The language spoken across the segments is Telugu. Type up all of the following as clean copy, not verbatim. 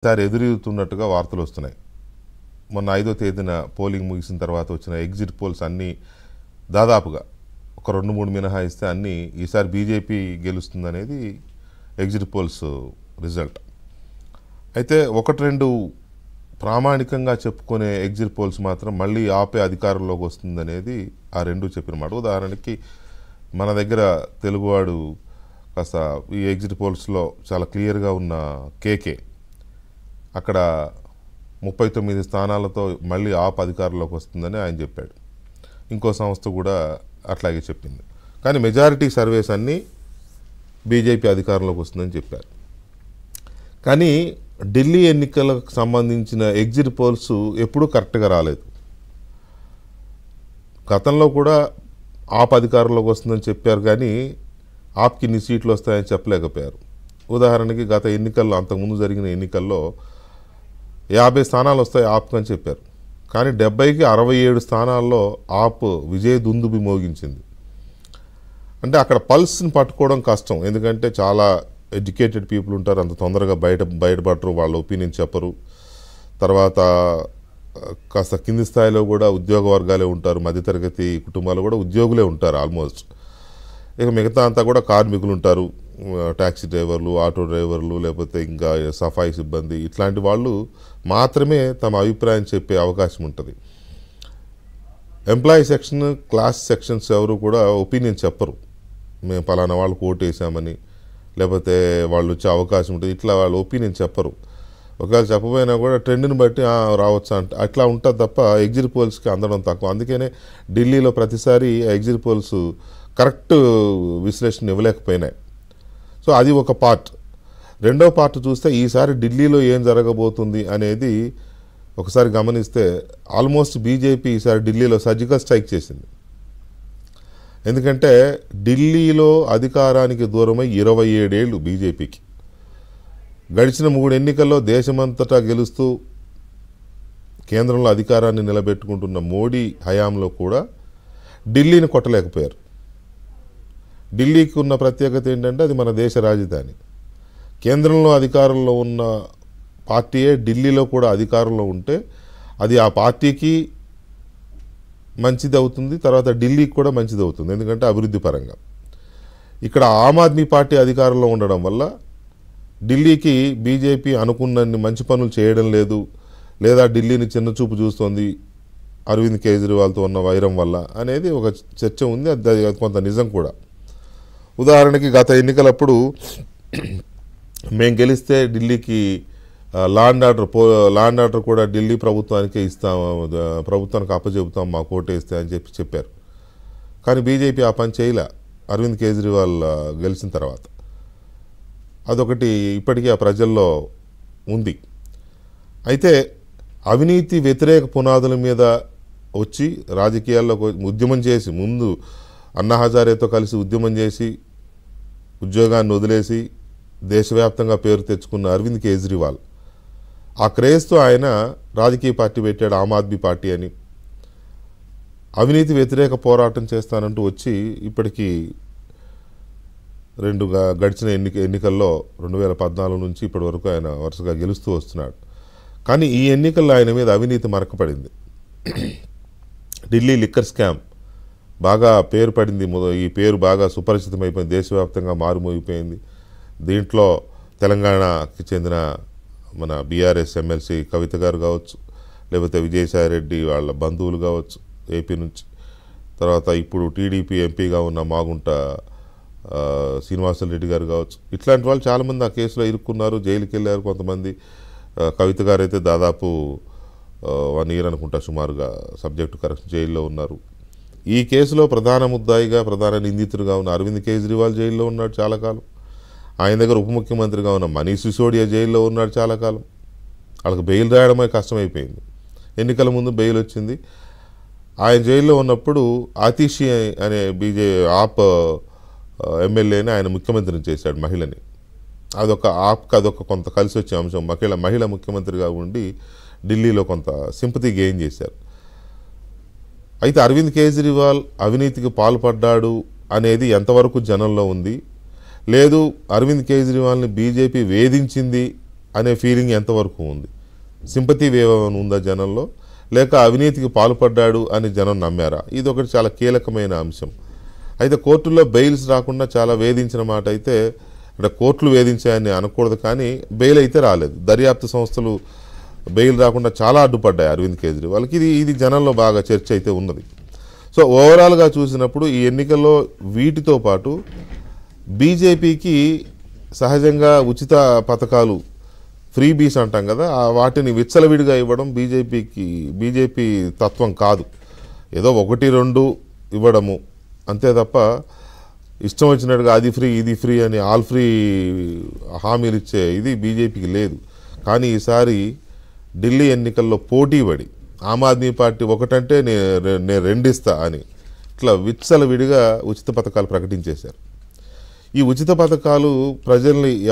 ఈసారి ఎదురవుతున్నట్టుగా వార్తలు వస్తున్నాయి. మొన్న 5వ తేదీన పోలింగ్ ముగిసిన తర్వాత వచ్చిన ఎగ్జిట్ పోల్స్ అన్నీ దాదాపుగా ఒక 2-3 మినహాయిస్తే అన్నీ ఈసారి బీజేపీ గెలుస్తుందనేది ఎగ్జిట్ పోల్స్ రిజల్ట్. అయితే 1-2 ప్రామాణికంగా చెప్పుకునే ఎగ్జిట్ పోల్స్ మాత్రం మళ్ళీ ఆపే అధికారంలోకి వస్తుందనేది ఆ రెండు చెప్పిన మాట. ఉదాహరణకి మన దగ్గర తెలుగువాడు కాస్త ఈ ఎగ్జిట్ పోల్స్లో చాలా క్లియర్గా ఉన్న కేకే అక్కడ 39 స్థానాలతో మళ్ళీ ఆప్ అధికారంలోకి వస్తుందని ఆయన చెప్పాడు. ఇంకో సంస్థ కూడా అట్లాగే చెప్పింది. కానీ మెజారిటీ సర్వేస్ అన్నీ బీజేపీ అధికారంలోకి వస్తుందని చెప్పారు. కానీ ఢిల్లీ ఎన్నికలకు సంబంధించిన ఎగ్జిట్ పోల్స్ ఎప్పుడూ కరెక్ట్గా రాలేదు. గతంలో కూడా ఆప్ అధికారంలోకి వస్తుందని చెప్పారు, కానీ ఆప్కి ఇన్ని సీట్లు వస్తాయని చెప్పలేకపోయారు. ఉదాహరణకి గత ఎన్నికల్లో, అంతకుముందు జరిగిన ఎన్నికల్లో 50 స్థానాలు వస్తాయి ఆప్కి అని చెప్పారు. కానీ 70కి 67 స్థానాల్లో ఆప్ విజయ దుందుబి మోగించింది. అంటే అక్కడ పల్స్ని పట్టుకోవడం కష్టం. ఎందుకంటే చాలా ఎడ్యుకేటెడ్ పీపుల్ ఉంటారు, అంత తొందరగా బయటపడరు, వాళ్ళ ఒపీనియన్ చెప్పరు. తర్వాత కాస్త కింది స్థాయిలో కూడా ఉద్యోగ వర్గాలే ఉంటారు, మధ్యతరగతి కుటుంబాలు కూడా ఉద్యోగులే ఉంటారు ఆల్మోస్ట్. ఇక మిగతా అంతా కూడా కార్మికులు ఉంటారు, ట్యాక్సీ డ్రైవర్లు, ఆటో డ్రైవర్లు, లేకపోతే ఇంకా సఫాయి సిబ్బంది, ఇట్లాంటి వాళ్ళు మాత్రమే తమ అభిప్రాయం చెప్పే అవకాశం ఉంటుంది. ఎంప్లాయీ సెక్షన్, క్లాస్ సెక్షన్స్ ఎవరు కూడా ఒపీనియన్ చెప్పరు. మేము పలానా వాళ్ళకు ఓటు వేసామని, లేకపోతే వాళ్ళు వచ్చే అవకాశం ఉంటుంది, ఇట్లా వాళ్ళు ఒపీనియన్ చెప్పరు. ఒకవేళ చెప్పబోయినా కూడా ట్రెండ్ని బట్టి రావచ్చు అంటే అట్లా ఉంటుంది తప్ప ఎగ్జిట్ పోల్స్కి అందడం తక్కువ. అందుకనే ఢిల్లీలో ప్రతిసారి ఎగ్జిట్ పోల్స్ కరెక్ట్ విశ్లేషణ ఇవ్వలేకపోయినాయి. సో అది ఒక పార్ట్. రెండో పార్ట్ చూస్తే ఈసారి ఢిల్లీలో ఏం జరగబోతుంది అనేది ఒకసారి గమనిస్తే ఆల్మోస్ట్ బీజేపీ ఈసారి ఢిల్లీలో సర్జికల్ స్ట్రైక్ చేసింది. ఎందుకంటే ఢిల్లీలో అధికారానికి దూరమై 27 ఏళ్ళు బీజేపీకి. గడిచిన 3 ఎన్నికల్లో దేశమంతటా గెలుస్తూ కేంద్రంలో అధికారాన్ని నిలబెట్టుకుంటున్న మోడీ హయాంలో కూడా ఢిల్లీని కొట్టలేకపోయారు. ఢిల్లీకి ఉన్న ప్రత్యేకత ఏంటంటే అది మన దేశ రాజధాని. కేంద్రంలో అధికారంలో ఉన్న పార్టీయే ఢిల్లీలో కూడా అధికారంలో ఉంటే అది ఆ పార్టీకి మంచిది అవుతుంది, తర్వాత ఢిల్లీకి కూడా మంచిది అవుతుంది. ఎందుకంటే అభివృద్ధి పరంగా ఇక్కడ ఆమ్ ఆద్మీ పార్టీ అధికారంలో ఉండడం వల్ల ఢిల్లీకి బీజేపీ అనుకున్నన్ని మంచి పనులు చేయడం లేదు, లేదా ఢిల్లీని చిన్నచూపు చూస్తోంది అరవింద్ కేజ్రీవాల్తో ఉన్న వైరం వల్ల అనేది ఒక చర్చ ఉంది. అది కొంత నిజం కూడా. ఉదాహరణకి గత ఎన్నికలప్పుడు మేము గెలిస్తే ఢిల్లీకి లాండ్ ఆర్డర్ కూడా ఢిల్లీ ప్రభుత్వానికే ఇస్తాము, ప్రభుత్వానికి అప్పచెబుతాం మాకు ఓటేస్తే అని చెప్పారు. కానీ బీజేపీ ఆ పని చేయలే అరవింద్ కేజ్రీవాల్ గెలిచిన తర్వాత. అదొకటి ఇప్పటికీ ఆ ప్రజల్లో ఉంది. అయితే అవినీతి వ్యతిరేక పునాదుల మీద వచ్చి రాజకీయాల్లో ఉద్యమం చేసి, ముందు అన్నా హజారేతో కలిసి ఉద్యమం చేసి ఉద్యోగాన్ని వదిలేసి దేశవ్యాప్తంగా పేరు తెచ్చుకున్న అరవింద్ కేజ్రీవాల్ ఆ క్రేజ్తో ఆయన రాజకీయ పార్టీ పెట్టాడు, ఆమ్ ఆద్మీ పార్టీ అని. అవినీతి వ్యతిరేక పోరాటం చేస్తానంటూ వచ్చి ఇప్పటికీ గడిచిన ఎన్నికల్లో 2014 నుంచి ఇప్పటి వరకు ఆయన వరుసగా గెలుస్తూ వస్తున్నాడు. కానీ ఈ ఎన్నికల్లో ఆయన మీద అవినీతి మరకపడింది. ఢిల్లీ లిక్కర్ స్కామ్ బాగా పేరు పడింది. ఈ పేరు బాగా సుపరిచితమైపోయింది, దేశవ్యాప్తంగా మారుమోగిపోయింది. దీంట్లో తెలంగాణకి చెందిన మన బీఆర్ఎస్ ఎమ్మెల్సీ కవిత గారు కావచ్చు, లేకపోతే విజయసాయిరెడ్డి వాళ్ళ బంధువులు కావచ్చు ఏపీ నుంచి, తర్వాత ఇప్పుడు టీడీపీ ఎంపీగా ఉన్న మాగుంట శ్రీనివాసరెడ్డి గారు కావచ్చు, ఇట్లాంటి వాళ్ళు చాలామంది ఆ కేసులో ఇరుక్కున్నారు, జైలుకి వెళ్ళారు కొంతమంది. కవిత గారు అయితే దాదాపు 1 year అనుకుంటా సుమారుగా సబ్జెక్టు కరెక్షన్ జైల్లో ఉన్నారు. ఈ కేసులో ప్రధాన ముద్దాయిగా, ప్రధాన నిందితుడిగా ఉన్న అరవింద్ కేజ్రీవాల్ జైల్లో ఉన్నాడు చాలా కాలం. ఆయన దగ్గర ఉప ముఖ్యమంత్రిగా ఉన్న మనీష్ సిసోడియా జైల్లో ఉన్నాడు చాలా కాలం. వాళ్ళకి బెయిల్ రాయడమే కష్టమైపోయింది. ఎన్నికల ముందు బెయిల్ వచ్చింది. ఆయన జైల్లో ఉన్నప్పుడు ఆతిషి అనే ఆప్ ఎమ్మెల్యేని ఆయన ముఖ్యమంత్రిని చేశాడు, మహిళని. అదొక కొంత కలిసి వచ్చే అంశం. మహిళ ముఖ్యమంత్రిగా ఉండి ఢిల్లీలో కొంత సింపతి గెయిన్ చేశారు. అయితే అరవింద్ కేజ్రీవాల్ అవినీతికి పాల్పడ్డాడు అనేది ఎంతవరకు జనంలో ఉంది, లేదు అరవింద్ కేజ్రీవాల్ని బీజేపీ వేధించింది అనే ఫీలింగ్ ఎంతవరకు ఉంది? సింపతి వేవ్ అని ఉందా జనంలో, లేక అవినీతికి పాల్పడ్డాడు అని జనం నమ్మారా? ఇది ఒకటి చాలా కీలకమైన అంశం. అయితే కోర్టుల్లో బెయిల్స్ రాకుండా చాలా వేధించిన మాట అయితే, అంటే కోర్టులు వేధించాయని అనకూడదు, కానీ బెయిల్ అయితే రాలేదు. దర్యాప్తు సంస్థలు బెయిల్ రాకుండా చాలా అడ్డుపడ్డాయి అరవింద్ కేజ్రీవాల్కి. ఇది జనంలో బాగా చర్చ అయితే ఉన్నది. సో ఓవరాల్గా చూసినప్పుడు ఈ ఎన్నికల్లో వీటితో పాటు బీజేపీకి సహజంగా ఉచిత పథకాలు, ఫ్రీ బీస్ అంటాం కదా, వాటిని విచ్చలవిడిగా ఇవ్వడం బీజేపీ తత్వం కాదు. ఏదో 1-2 ఇవ్వడము అంతే తప్ప ఇష్టం వచ్చినట్టుగా అది ఫ్రీ ఇది ఫ్రీ అని ఆల్ ఫ్రీ హామీలు ఇచ్చే ఇది బీజేపీకి లేదు. కానీ ఈసారి ఢిల్లీ ఎన్నికల్లో పోటీపడి ఆమ్ ఆద్మీ పార్టీ ఒకటంటే నేను 2 ఇస్తా అని ఇట్లా విచ్చలవిడిగా ఉచిత పథకాలు ప్రకటించేశారు. ఈ ఉచిత పథకాలు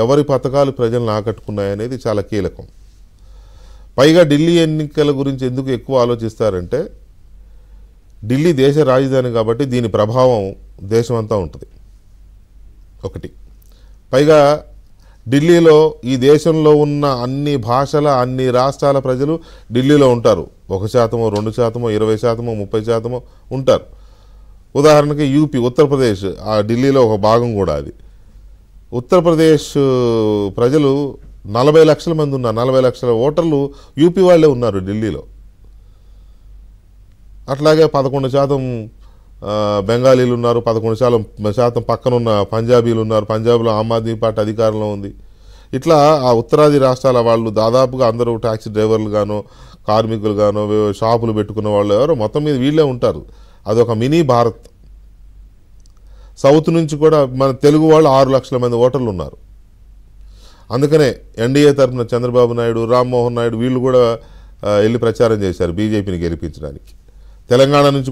ఎవరి పథకాలు ప్రజల్ని ఆకట్టుకున్నాయనేది చాలా కీలకం. పైగా ఢిల్లీ ఎన్నికల గురించి ఎందుకు ఎక్కువ ఆలోచిస్తారంటే, ఢిల్లీ దేశ రాజధాని కాబట్టి దీని ప్రభావం దేశమంతా ఉంటుంది ఒకటి. పైగా ఢిల్లీలో ఈ దేశంలో ఉన్న అన్ని భాషల, అన్ని రాష్ట్రాల ప్రజలు ఢిల్లీలో ఉంటారు. 1%, 2%, 20%, 30% ఉంటారు. ఉదాహరణకి యూపీ, ఉత్తరప్రదేశ్, ఆ ఢిల్లీలో ఒక భాగం కూడా అది. ఉత్తరప్రదేశ్ ప్రజలు 40 లక్షల మంది ఉన్నారు. 40 లక్షల ఓటర్లు యూపీ వాళ్ళే ఉన్నారు ఢిల్లీలో. అట్లాగే 11% బెంగాలీలు ఉన్నారు, 11% పక్కనున్న పంజాబీలు ఉన్నారు. పంజాబ్లో ఆమ్ ఆద్మీ పార్టీ అధికారంలో ఉంది. ఇట్లా ఆ ఉత్తరాది రాష్ట్రాల వాళ్ళు దాదాపుగా అందరూ ట్యాక్సీ డ్రైవర్లు గానో, కార్మికులు గానో, షాపులు పెట్టుకున్న వాళ్ళు ఎవరో మొత్తం మీద వీళ్ళే ఉంటారు. అదొక మినీ భారత్. సౌత్ నుంచి కూడా మన తెలుగు వాళ్ళు 6 లక్షల మంది ఓటర్లు ఉన్నారు. అందుకనే ఎన్డీఏ తరఫున చంద్రబాబు నాయుడు, రామ్మోహన్ నాయుడు వీళ్ళు కూడా వెళ్ళి ప్రచారం చేశారు బీజేపీని గెలిపించడానికి. తెలంగాణ నుంచి